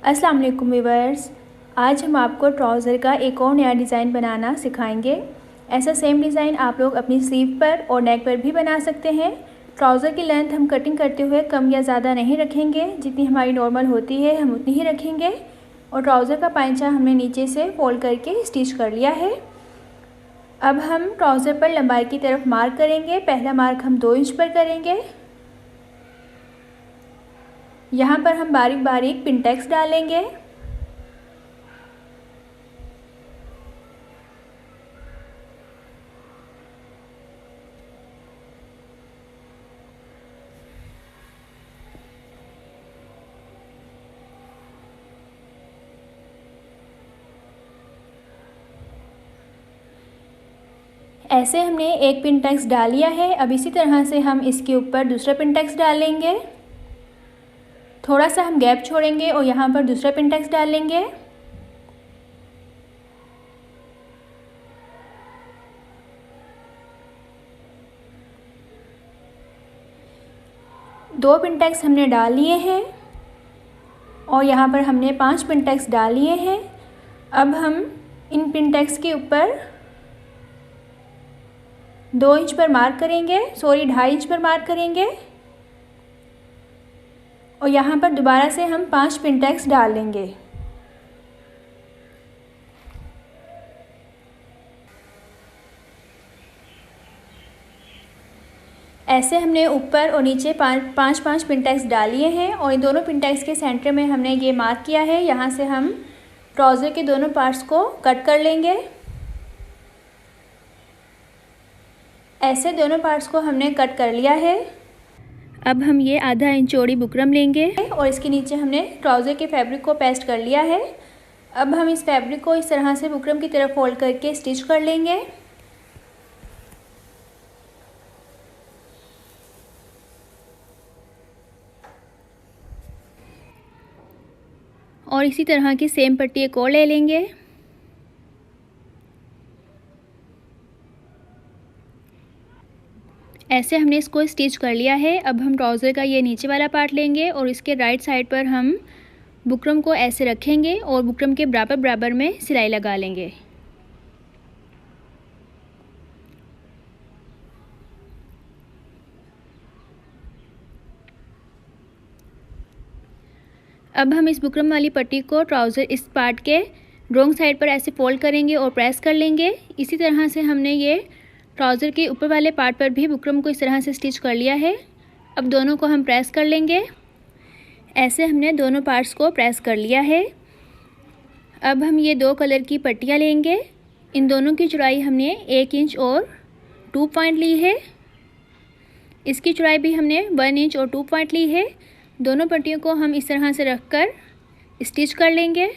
अस्सलाम वालेकुम व्यूअर्स, आज हम आपको ट्राउज़र का एक और नया डिज़ाइन बनाना सिखाएंगे। ऐसा सेम डिज़ाइन आप लोग अपनी स्लीव पर और नेक पर भी बना सकते हैं। ट्राउज़र की लेंथ हम कटिंग करते हुए कम या ज़्यादा नहीं रखेंगे, जितनी हमारी नॉर्मल होती है हम उतनी ही रखेंगे। और ट्राउज़र का पाइंचा हमने नीचे से फोल्ड करके स्टिच कर लिया है। अब हम ट्राउज़र पर लंबाई की तरफ मार्क करेंगे। पहला मार्क हम 2 इंच पर करेंगे। यहाँ पर हम बारीक बारीक पिनटेक्स डालेंगे। ऐसे हमने एक पिनटेक्स डाल लिया है। अब इसी तरह से हम इसके ऊपर दूसरा पिनटेक्स डालेंगे। थोड़ा सा हम गैप छोड़ेंगे और यहाँ पर दूसरा पिनटेक्स डालेंगे। दो पिनटेक्स हमने डाल लिए हैं और यहाँ पर हमने 5 पिनटेक्स डाल लिए हैं। अब हम इन पिनटेक्स के ऊपर 2 इंच पर मार्क करेंगे, 2.5 इंच पर मार्क करेंगे और यहाँ पर दोबारा से हम 5 पिनटेक्स डाल लेंगे। ऐसे हमने ऊपर और नीचे पाँच पिनटेक्स डाल लिए हैं और इन दोनों पिनटेक्स के सेंटर में हमने ये मार्क किया है। यहाँ से हम ट्राउज़र के दोनों पार्ट्स को कट कर लेंगे। ऐसे दोनों पार्ट्स को हमने कट कर लिया है। अब हम ये आधा इंच चौड़ी बुकरम लेंगे और इसके नीचे हमने ट्राउज़र के फैब्रिक को पेस्ट कर लिया है। अब हम इस फैब्रिक को इस तरह से बुकरम की तरफ फोल्ड करके स्टिच कर लेंगे। और इसी तरह की सेम पट्टी एक और ले लेंगे। ऐसे हमने इसको स्टिच कर लिया है। अब हम ट्राउज़र का ये नीचे वाला पार्ट लेंगे और इसके राइट साइड पर हम बुकरम को ऐसे रखेंगे और बुकरम के बराबर बराबर में सिलाई लगा लेंगे। अब हम इस बुकरम वाली पट्टी को ट्राउज़र इस पार्ट के रॉन्ग साइड पर ऐसे फोल्ड करेंगे और प्रेस कर लेंगे। इसी तरह से हमने ये ट्राउज़र के ऊपर वाले पार्ट पर भी बुकरम को इस तरह से स्टिच कर लिया है। अब दोनों को हम प्रेस कर लेंगे। ऐसे हमने दोनों पार्ट्स को प्रेस कर लिया है। अब हम ये 2 कलर की पट्टियाँ लेंगे। इन दोनों की चौड़ाई हमने 1 इंच और 2 पॉइंट ली है। इसकी चौड़ाई भी हमने 1 इंच और 2 पॉइंट ली है। दोनों पट्टियों को हम इस तरह से रखकर स्टिच कर लेंगे।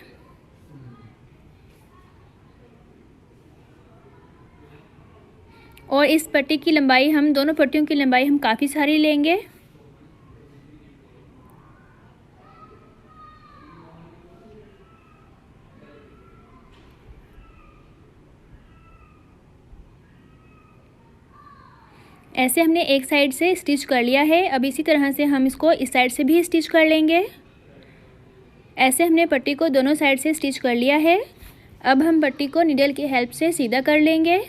और इस पट्टी की लंबाई हम दोनों पट्टियों की लंबाई हम काफ़ी सारी लेंगे। ऐसे हमने एक साइड से स्टिच कर लिया है। अब इसी तरह से हम इसको इस साइड से भी स्टिच कर लेंगे। ऐसे हमने पट्टी को दोनों साइड से स्टिच कर लिया है। अब हम पट्टी को नीडल की हेल्प से सीधा कर लेंगे।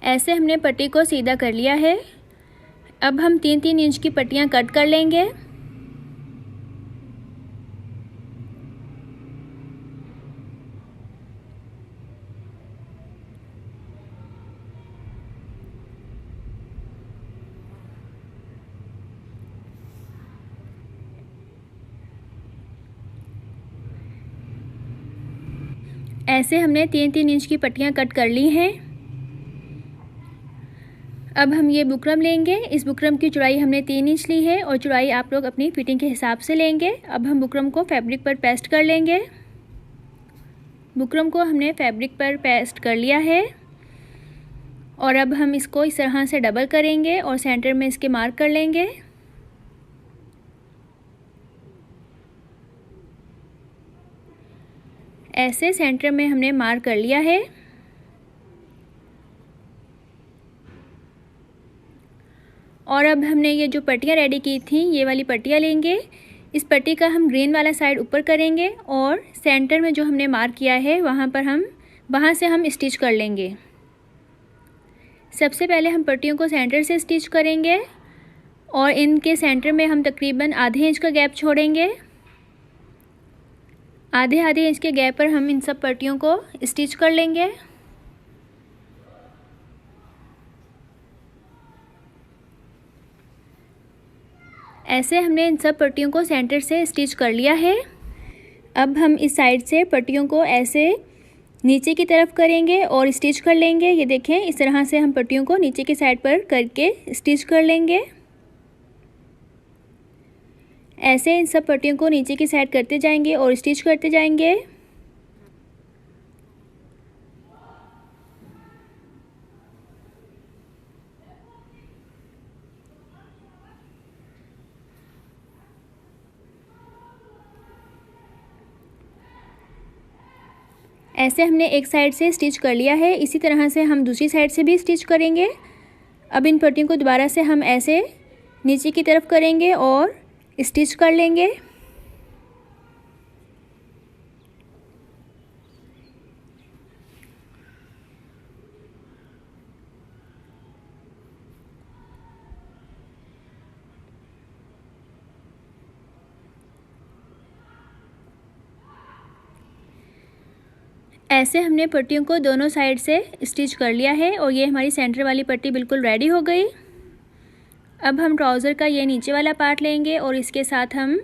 ऐसे हमने पट्टी को सीधा कर लिया है। अब हम 3-3 इंच की पट्टियाँ कट कर लेंगे। ऐसे हमने 3-3 इंच की पट्टियाँ कट कर ली हैं। अब हम ये बुकरम लेंगे। इस बुकरम की चौड़ाई हमने 3 इंच ली है और चौड़ाई आप लोग अपनी फिटिंग के हिसाब से लेंगे। अब हम बुकरम को फैब्रिक पर पेस्ट कर लेंगे। बुकरम को हमने फैब्रिक पर पेस्ट कर लिया है और अब हम इसको इस तरह से डबल करेंगे और सेंटर में इसके मार्क कर लेंगे। ऐसे सेंटर में हमने मार्क कर लिया है। और अब हमने ये जो पट्टियाँ रेडी की थी, ये वाली पट्टियाँ लेंगे। इस पट्टी का हम ग्रीन वाला साइड ऊपर करेंगे और सेंटर में जो हमने मार्क किया है वहाँ से हम स्टिच कर लेंगे। सबसे पहले हम पट्टियों को सेंटर से स्टिच करेंगे और इनके सेंटर में हम तकरीबन आधे इंच का गैप छोड़ेंगे। आधे इंच के गैप पर हम इन सब पट्टियों को स्टिच कर लेंगे। ऐसे हमने इन सब पट्टियों को सेंटर से स्टिच कर लिया है। अब हम इस साइड से पट्टियों को ऐसे नीचे की तरफ करेंगे और स्टिच कर लेंगे। ये देखें, इस तरह से हम पट्टियों को नीचे की साइड पर करके स्टिच कर लेंगे। ऐसे इन सब पट्टियों को नीचे की साइड करते जाएंगे और स्टिच करते जाएंगे। ऐसे हमने एक साइड से स्टिच कर लिया है। इसी तरह से हम दूसरी साइड से भी स्टिच करेंगे। अब इन पट्टियों को दोबारा से हम ऐसे नीचे की तरफ करेंगे और स्टिच कर लेंगे। ऐसे हमने पट्टियों को दोनों साइड से स्टिच कर लिया है और ये हमारी सेंटर वाली पट्टी बिल्कुल रेडी हो गई। अब हम ट्राउज़र का ये नीचे वाला पार्ट लेंगे और इसके साथ हम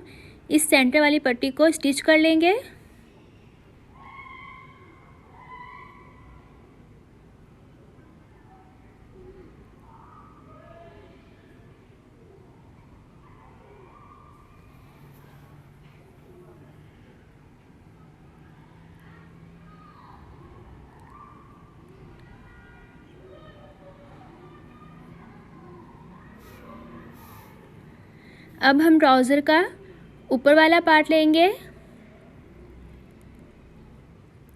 इस सेंटर वाली पट्टी को स्टिच कर लेंगे। अब हम ट्राउज़र का ऊपर वाला पार्ट लेंगे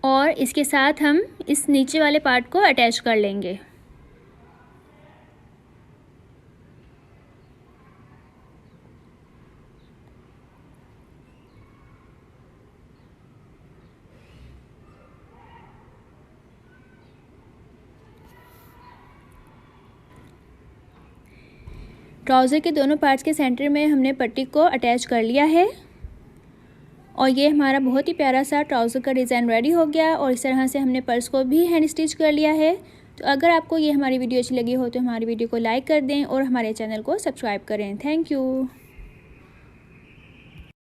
और इसके साथ हम इस नीचे वाले पार्ट को अटैच कर लेंगे। ट्राउज़र के दोनों पार्ट्स के सेंटर में हमने पट्टी को अटैच कर लिया है और ये हमारा बहुत ही प्यारा सा ट्राउज़र का डिज़ाइन रेडी हो गया। और इस तरह से हमने पर्स को भी हैंड स्टिच कर लिया है। तो अगर आपको ये हमारी वीडियो अच्छी लगी हो तो हमारी वीडियो को लाइक कर दें और हमारे चैनल को सब्सक्राइब करें। Thank you.